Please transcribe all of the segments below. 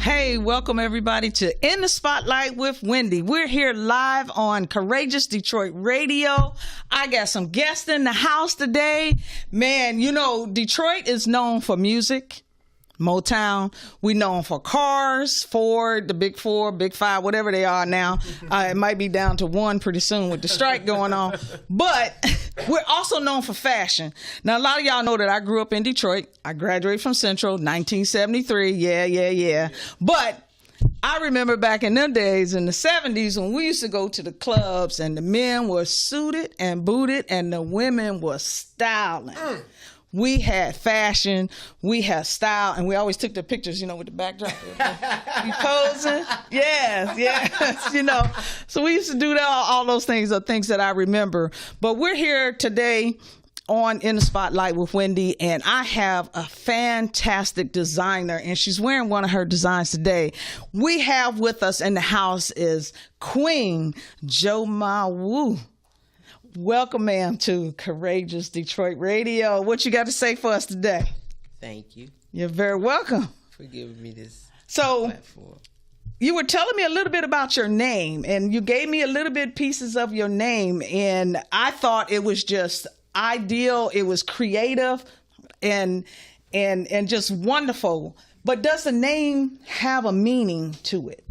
Hey, welcome everybody to In the Spotlight with Wendy. We're here live on Courageous Detroit Radio. I got some guests in the house today. Man, you know, Detroit is known for music. Motown. We known for cars, Ford, the Big Four, Big Five, whatever they are now. It might be down to one pretty soon with the strike going on. But we're also known for fashion. Now, a lot of y'all know that I grew up in Detroit. I graduated from Central, 1973. Yeah. But I remember back in them days in the 70s when we used to go to the clubs and the men were suited and booted and the women were styling. We had fashion, we had style, and we always took the pictures, you know, with the backdrop. You posing? Yes, you know. So we used to do that, all those things are things that I remember. But we're here today on In the Spotlight with Wendy, and I have a fantastic designer, and she's wearing one of her designs today. We have with us in the house is Queen Jo Ma Wu. Welcome, ma'am, to Courageous Detroit Radio. What you got to say for us today? Thank you. You're very welcome. For giving me this platform. You were telling me a little bit about your name, and you gave me a little bit pieces of your name, and I thought it was just ideal. It was creative and just wonderful. But does the name have a meaning to it?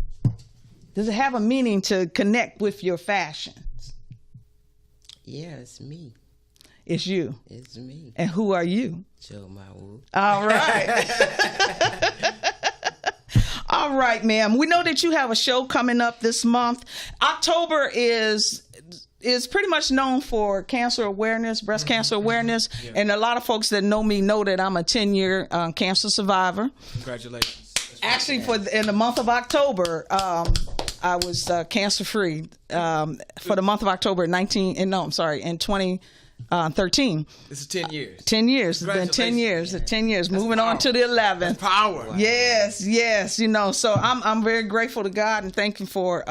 Does it have a meaning to connect with your fashion? Yeah, it's me. It's you. It's me. And who are you? Jo Ma Wu. All right. All right, ma'am. We know that you have a show coming up this month. October is pretty much known for cancer awareness, breast cancer awareness. Yeah. And a lot of folks that know me know that I'm a 10-year cancer survivor. Congratulations. Actually, in the month of October, I was cancer-free for the month of October in 2013. This is 10 years. 10 years. It's been 10 years. 10 years. That's moving power. On to the 11th. That's power. Wow. Yes. You know, so I'm very grateful to God and thank you for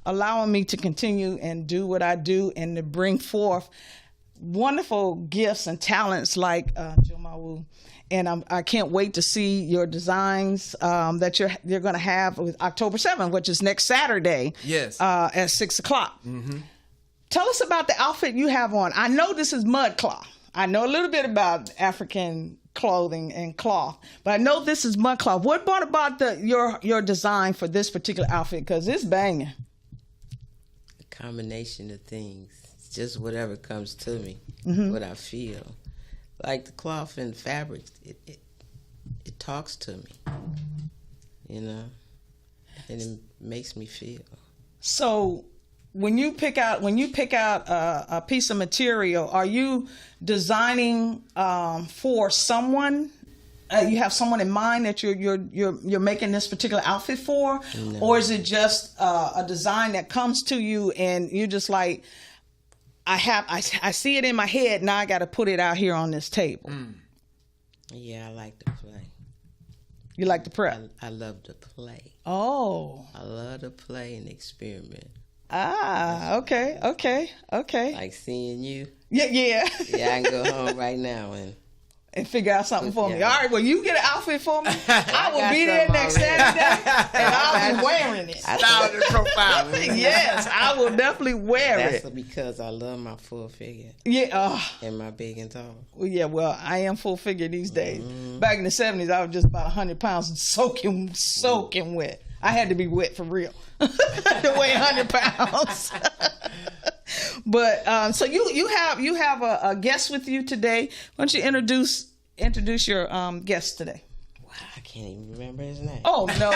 allowing me to continue and do what I do and to bring forth wonderful gifts and talents like Jo Ma Wu. And I can't wait to see your designs that you're going to have with October 7th, which is next Saturday. Yes. At 6 o'clock. Mm-hmm. Tell us about the outfit you have on. I know this is mud cloth. I know a little bit about African clothing and cloth, but I know this is mud cloth. What brought about your design for this particular outfit? Because it's banging. A combination of things. It's just whatever comes to me, what I feel. Like the cloth and fabric, it talks to me, you know, and it makes me feel. So when you pick out a piece of material, are you designing for someone? You have someone in mind that you're making this particular outfit for, no. Or is it just a design that comes to you and you just like, I see it in my head, now I got to put it out here on this table. Yeah, I like to play. You like to prep? I love to play. Oh. I love to play and experiment. Okay. Like seeing you. Yeah. Yeah, I can go home right now and figure out something for me. All right, well, you get an outfit for me. I will be there next Saturday, and I'll be wearing it. Style and profile. Yes, I will definitely wear it. That's because I love my full figure. Yeah. And my big and tall. Well, yeah, well, I am full figure these days. Back in the 70s, I was just about 100 pounds soaking wet. I had to be wet for real to weigh 100 pounds. But so you have a guest with you today. Why don't you introduce your guest today? Wow, I can't even remember his name. Oh no.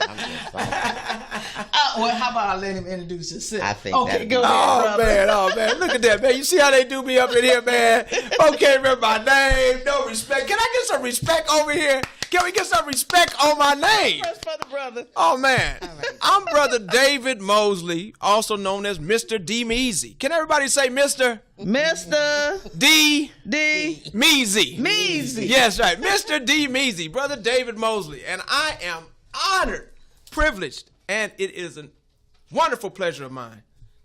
I'm just like, well, how about I let him introduce himself? I think. Okay, go ahead, brother. Oh man, look at that, man. You see how they do me up in here, man? Okay, remember my name, no respect. Can I get some respect over here? Can we get some respect on my name? Press for the brother. Oh man, I'm Brother David Mosley, also known as Mr. D. Measy. Can everybody say Mr. D. Measy? Measy. Yes, right. Mr. D. Measy, Brother David Mosley. And I am honored, privileged, and it is a wonderful pleasure of mine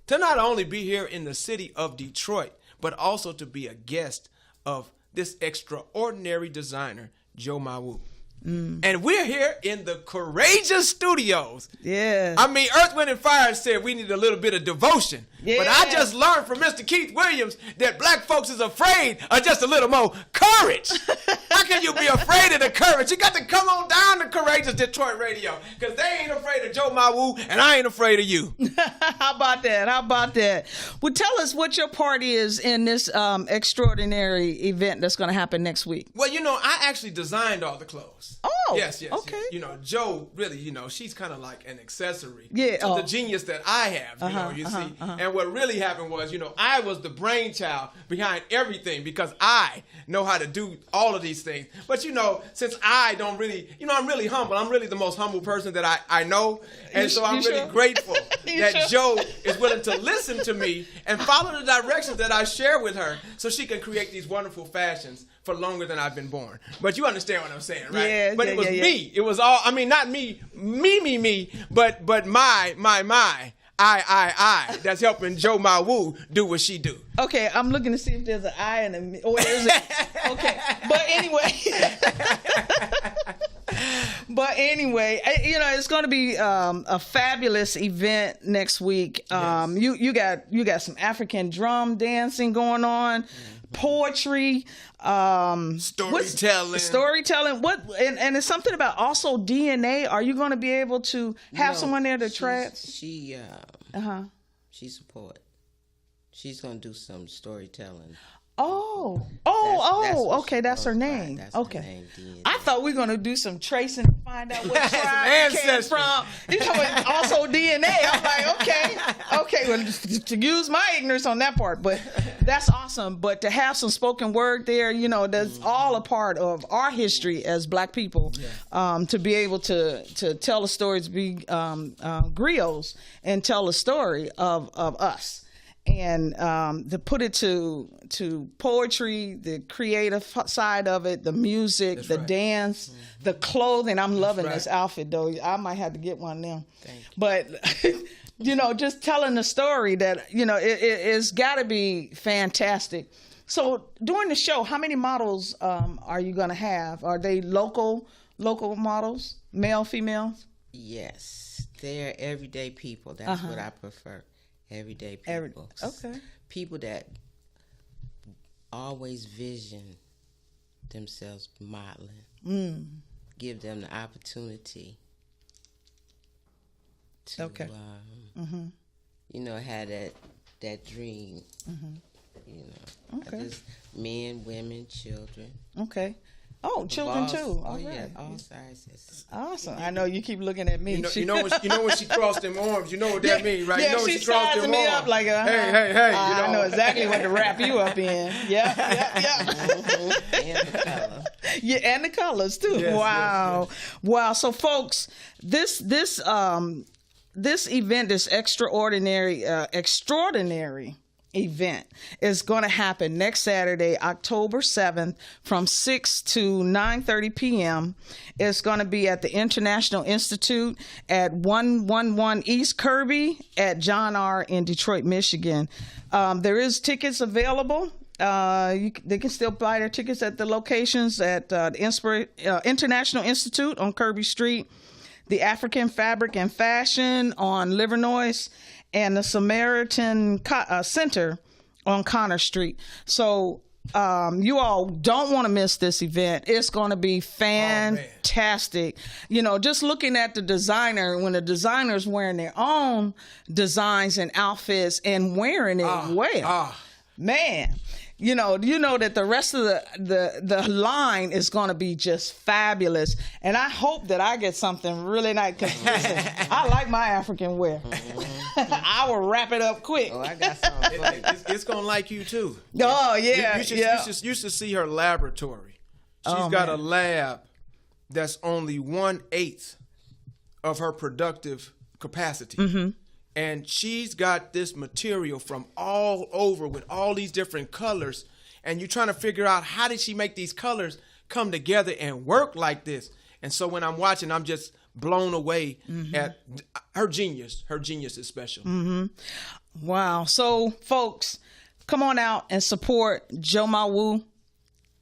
to not only be here in the city of Detroit, but also to be a guest of this extraordinary designer, Jo Ma Wu. And we're here in the Courageous Studios. Yeah. I mean, Earth, Wind, and Fire said we need a little bit of devotion. Yeah. But I just learned from Mr. Keith Williams that black folks is afraid of just a little more courage. How can you be afraid of the courage? You got to come on down to Courageous Detroit Radio, because they ain't afraid of Joe Mawu, and I ain't afraid of you. How about that? How about that? Well, tell us what your part is in this extraordinary event that's going to happen next week. Well, you know, I actually designed all the clothes. Oh, yes. okay. You know, Joe really, you know, she's kind of like an accessory to the genius that I have, you see. And what really happened was, you know, I was the brainchild behind everything because I know how to do all of these things. But, you know, since I don't really, you know, I'm really humble. I'm really the most humble person that I know. And so I'm really grateful that Joe is willing to listen to me and follow the directions that I share with her so she can create these wonderful fashions for longer than I've been born. But you understand what I'm saying, right? Yeah, but it was me. It was all, I mean, not me, but I that's helping Joe Mawu do what she do. Okay, I'm looking to see if there's an I and a me. Oh, there's it. Okay, but anyway, you know, it's going to be a fabulous event next week. Yes. You got some African drum dancing going on, poetry, storytelling. What and it's something about also DNA. Are you going to be able to have someone there to She's a poet. She's going to do some storytelling. Okay, that's her name. That's okay. Her name, DNA. I thought we were gonna do some tracing to find out what tribe it came from. You know, also DNA. I'm like, okay. Well, to use my ignorance on that part, but that's awesome. But to have some spoken word there, you know, that's all a part of our history as Black people. Yeah. To be able to tell the stories, be griots, and tell a story of us. And to put it to poetry, the creative side of it, the music, dance, the clothing. I'm loving this outfit, though. I might have to get one now. But, you know, just telling the story that, you know, it's got to be fantastic. So during the show, how many models are you going to have? Are they local models, male, females? Yes. They're everyday people. That's what I prefer. Everyday people. Okay. People that always vision themselves modeling. Give them the opportunity to, you know, have that dream. You know, just men, women, children. Okay. Oh, children too. All sizes. Awesome. I know you keep looking at me. You know when she crossed them arms. You know what that means, right? Yeah, you know when she crossed them me arms. up like a hey. I know exactly what to wrap you up in. Yeah. And the color. Yeah, and the colors too. Yes, wow. Wow. So folks, this event, this extraordinary event is going to happen next Saturday, October 7th from 6 to 9:30 p.m. It's going to be at the International Institute at 111 East Kirby at John R. in Detroit, Michigan. There is tickets available. They can still buy their tickets at the locations at the International Institute on Kirby Street, the African Fabric and Fashion on Livernois, and the Samaritan Center on Connor Street. So you all don't want to miss this event. It's going to be fantastic. You know, just looking at the designer, when the designer's wearing their own designs and outfits and wearing it man. You know that the rest of the line is going to be just fabulous, and I hope that I get something really nice. Cause listen, I like my African wear. I will wrap it up quick. Oh, I got something. It's gonna like you too. Oh yeah, you should see her laboratory. She's got a lab that's only 1/8 of her productive capacity. And she's got this material from all over with all these different colors. And you're trying to figure out, how did she make these colors come together and work like this? And so when I'm watching, I'm just blown away at her genius. Her genius is special. Wow. So, folks, come on out and support Joe Mawu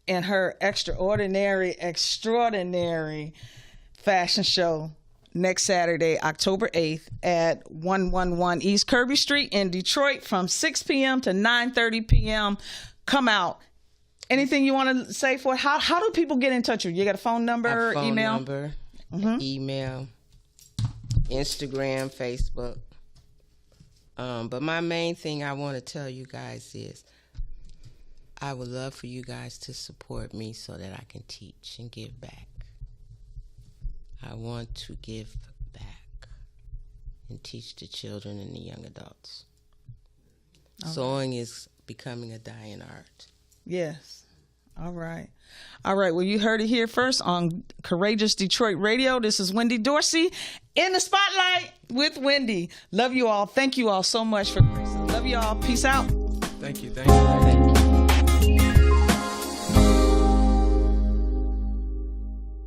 in her extraordinary fashion show next Saturday, October 8th at 111 East Kirby Street in Detroit from 6 p.m. to 9:30 p.m. Come out. Anything you want to say for it? How do people get in touch with you? You got a phone number, email? Email, Instagram, Facebook. But my main thing I want to tell you guys is I would love for you guys to support me so that I can teach and give back. I want to give back and teach the children and the young adults. Okay. Sewing is becoming a dying art. Yes. All right. Well, you heard it here first on Courageous Detroit Radio. This is Wendy Dorsey in the Spotlight with Wendy. Love you all. Thank you all so much for listening. Love you all. Peace out. Thank you.